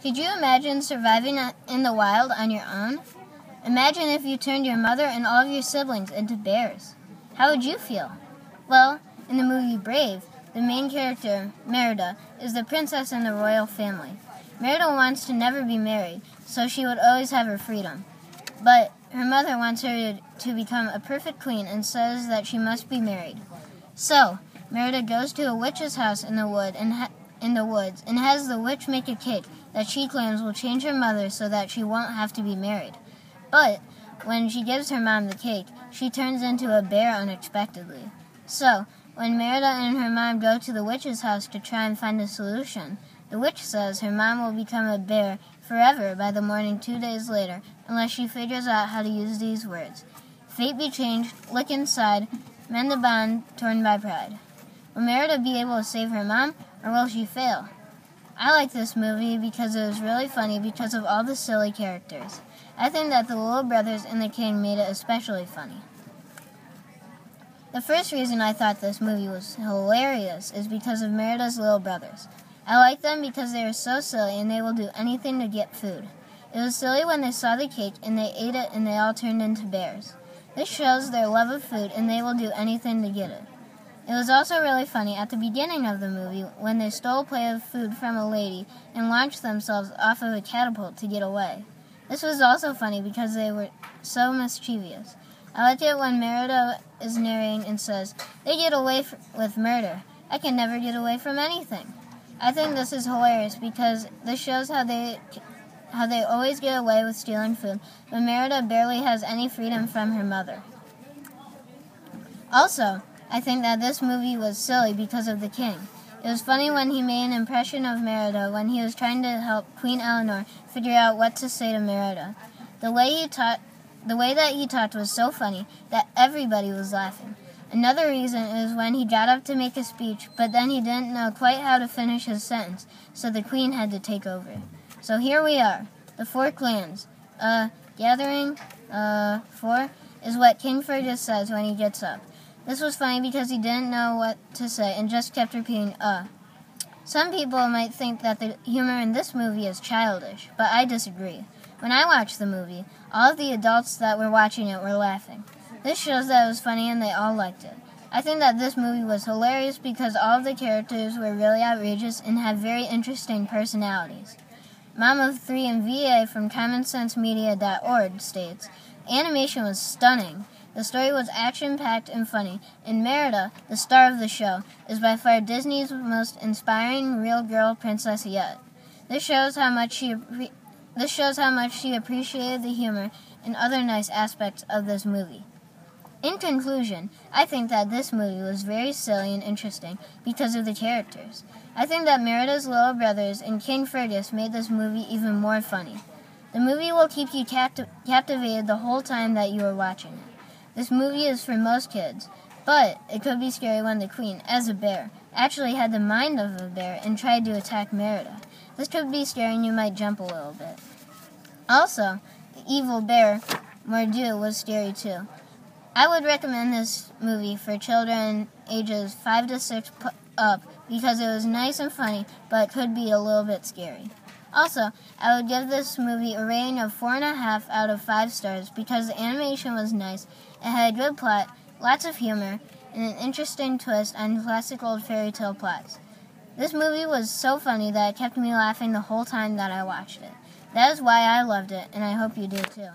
Could you imagine surviving in the wild on your own? Imagine if you turned your mother and all of your siblings into bears. How would you feel? Well, in the movie Brave, the main character, Merida, is the princess in the royal family. Merida wants to never be married, so she would always have her freedom. But her mother wants her to become a perfect queen and says that she must be married. So, Merida goes to a witch's house in the woods and has the witch make a cake that she claims will change her mother so that she won't have to be married. But when she gives her mom the cake, she turns into a bear unexpectedly. So, when Merida and her mom go to the witch's house to try and find a solution, the witch says her mom will become a bear forever by the morning 2 days later unless she figures out how to use these words. Fate be changed, look inside, mend the bond torn by pride. Will Merida be able to save her mom, or will she fail? I like this movie because it was really funny because of all the silly characters. I think that the little brothers and the king made it especially funny. The first reason I thought this movie was hilarious is because of Merida's little brothers. I like them because they are so silly and they will do anything to get food. It was silly when they saw the cake and they ate it and they all turned into bears. This shows their love of food and they will do anything to get it. It was also really funny at the beginning of the movie when they stole a plate of food from a lady and launched themselves off of a catapult to get away. This was also funny because they were so mischievous. I like it when Merida is narrating and says, "They get away with murder. I can never get away from anything." I think this is hilarious because this shows how they always get away with stealing food, but Merida barely has any freedom from her mother. Also, I think that this movie was silly because of the king. It was funny when he made an impression of Merida when he was trying to help Queen Eleanor figure out what to say to Merida. The way that he talked was so funny that everybody was laughing. Another reason is when he got up to make a speech, but then he didn't know quite how to finish his sentence, so the queen had to take over. So here we are, the 4 clans. Gathering, 4, is what King Fergus says when he gets up. This was funny because he didn't know what to say and just kept repeating, Some people might think that the humor in this movie is childish, but I disagree. When I watched the movie, all of the adults that were watching it were laughing. This shows that it was funny and they all liked it. I think that this movie was hilarious because all of the characters were really outrageous and had very interesting personalities. Mom of 3 and VA from commonsensemedia.org states, "Animation was stunning. The story was action-packed and funny, and Merida, the star of the show, is by far Disney's most inspiring real girl princess yet. This shows how much she appreciated the humor and other nice aspects of this movie." In conclusion, I think that this movie was very silly and interesting because of the characters. I think that Merida's little brothers and King Fergus made this movie even more funny. The movie will keep you captivated the whole time that you are watching it. This movie is for most kids, but it could be scary when the queen, as a bear, actually had the mind of a bear and tried to attack Merida. This could be scary and you might jump a little bit. Also, the evil bear, Mor'du, was scary too. I would recommend this movie for children ages 5 to 6 up because it was nice and funny, but could be a little bit scary. Also, I would give this movie a rating of 4.5 out of 5 stars because the animation was nice, it had a good plot, lots of humor, and an interesting twist on classic old fairy tale plots. This movie was so funny that it kept me laughing the whole time that I watched it. That is why I loved it, and I hope you do too.